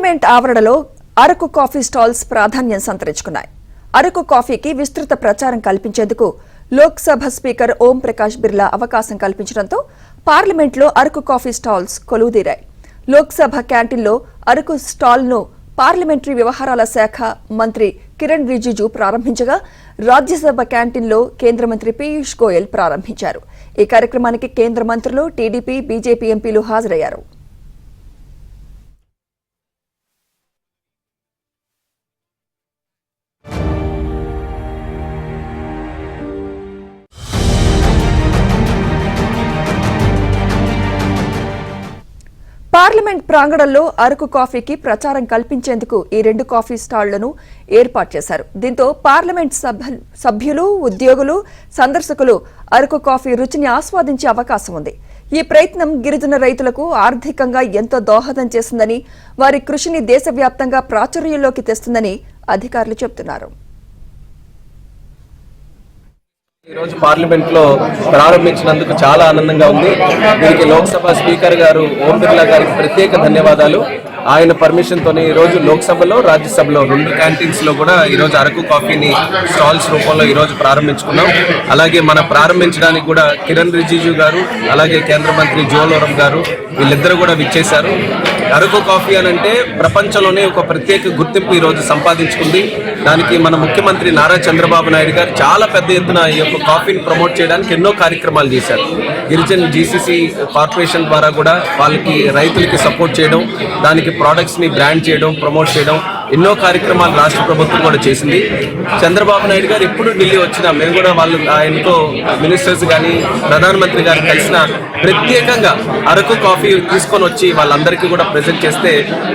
Parliament ఆవరణలో Araku coffee stalls ప్రాధాన్యం సంతరించుకున్నాయి. అరకు కాఫీకి విస్తృత ప్రచారం కల్పించేందుకు లోక్సభ స్పీకర్ ఓం ప్రకాష్ బిర్లా అవకాశం కల్పించడంతో పార్లమెంట్లో అరకు కాఫీ స్టాల్స్ కొలువుదీరాయి. లోక్సభ క్యాంటీన్లో అరకు స్టాల్ను పార్లమెంటరీ వ్యవహారాల శాఖ మంత్రి కిరణ్ రిజిజు ప్రారంభించగా రాజ్యసభ క్యాంటీన్లో కేంద్ర మంత్రి పీయూష్ గోయల్ ప్రారంభించారు. ఈ కార్యక్రమానికి కేంద్ర మంత్రులు, టీడీపీ, బీజేపీ ఎంపీలు హాజరయ్యారు. పార్లమెంట్ ప్రాంగణంలో అరకు కాఫీకి ప్రచారం కల్పించేందుకు ఈ 2 కాఫీ స్టాళ్లను ఏర్పాటు చేశారు. దీంతో పార్లమెంట్ సభ్యులు, ఉద్యోగులు, సందర్శకులు అరకు కాఫీ రుచిని ఆస్వాదించే అవకాశం ఉంది. ఈ ప్రయత్నం గిరిజన రైతులకు ఆర్థికంగా ఎంతో దోహదం చేస్తుందని, వారి కృషిని దేశవ్యాప్తంగా ప్రాచుర్యంలోకి తెస్తుందని అధికారులు చెబుతున్నారు. ఈ రోజు పార్లమెంట్ లో ప్రారంభించినందుకు చాలా ఆనందంగా ఉంది. దీనికి లోక్సభ స్పీకర్ గారు ఓం బిర్లా గారికి ప్రత్యేక ధన్యవాదాలు. ఆయన పర్మిషన్ తోనే ఈ రోజు లోక్సభలో, రాజ్యసభలో 2 క్యాంటీన్స్ లో కూడా ఈ రోజు అరకు కాఫీని స్టాల్స్ రూపంలో ఈ రోజు ప్రారంభించుకున్నాం. అలాగే మనం ప్రారంభించడానికి కూడా కిరణ్ రిజిజు గారు, అలాగే కేంద్ర మంత్రి జోలోరం గారు వీళ్ళిద్దరూ కూడా విచ్చేశారు. అరకు కాఫీ అనంటే ప్రపంచంలోనే ఒక ప్రత్యేక గుర్తింపు ఈ రోజు సంపాదించుకుంది. దానికి మన ముఖ్యమంత్రి నారా చంద్రబాబు నాయుడు గారు చాలా పెద్ద ఎత్తున ఈ యొక్క కాఫీని ప్రమోట్ చేయడానికి ఎన్నో కార్యక్రమాలు చేశారు. గిరిజన్ జీసీసీ కార్పొరేషన్ ద్వారా కూడా వాళ్ళకి రైతులకి సపోర్ట్ చేయడం, దానికి ప్రోడక్ట్స్ ని బ్రాండ్ చేయడం, ప్రమోట్ చేయడం, ఎన్నో కార్యక్రమాలు రాష్ట్ర ప్రభుత్వం కూడా చేసింది. చంద్రబాబు నాయుడు గారు ఎప్పుడు ఢిల్లీ వచ్చినా మేము కూడా ఆయనతో మినిస్టర్స్ కానీ ప్రధానమంత్రి గారు కలిసిన ప్రత్యేకంగా అరకు కాఫీ తీసుకొని వచ్చి వాళ్ళందరికీ కూడా ప్రెజెంట్ చేస్తే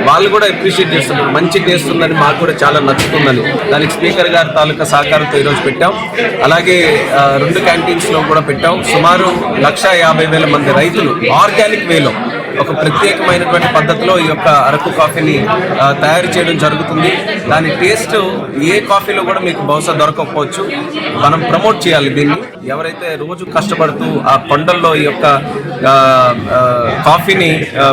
వాళ్ళు కూడా అప్రిషియేట్ చేస్తున్నారు. మంచి టేస్ట్ ఉందని, మాకు కూడా చాలా నచ్చుతుందని. దానికి స్పీకర్ గారి తాలూకా సహకారంతో ఈరోజు పెట్టాం. అలాగే 2 క్యాంటీన్స్ లో కూడా పెట్టాం. సుమారు 150,000 మంది రైతులు ఆర్గానిక్ వేలో ఒక ప్రత్యేకమైనటువంటి పద్ధతిలో ఈ యొక్క అరకు కాఫీని తయారు చేయడం జరుగుతుంది. దాని టేస్ట్ ఏ కాఫీలో కూడా మీకు బహుశా దొరకకపోవచ్చు. మనం ప్రమోట్ చేయాలి దీన్ని. ఎవరైతే రోజు కష్టపడుతూ ఆ కొండల్లో ఈ యొక్క కాఫీని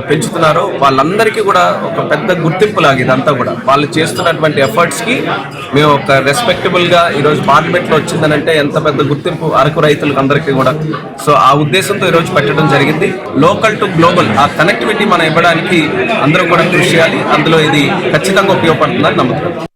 పెంచుతున్నారో వాళ్ళందరికీ కూడా ఒక పెద్ద గుర్తింపు లాగా ఇదంతా కూడా. వాళ్ళు చేస్తున్నటువంటి ఎఫర్ట్స్ కి మేము ఒక రెస్పెక్టబుల్ గా ఈరోజు పార్లమెంట్ లో వచ్చిందనంటే ఎంత పెద్ద గుర్తింపు అరకు రైతులకు అందరికీ కూడా. సో ఆ ఉద్దేశంతో ఈరోజు పెట్టడం జరిగింది. లోకల్ టు గ్లోబల్ ఆ కనెక్టివిటీ మనం ఇవ్వడానికి అందరూ కూడా కృషి చేయాలి. అందులో ఇది ఖచ్చితంగా ఉపయోగపడుతుందని నమ్ముతున్నాం.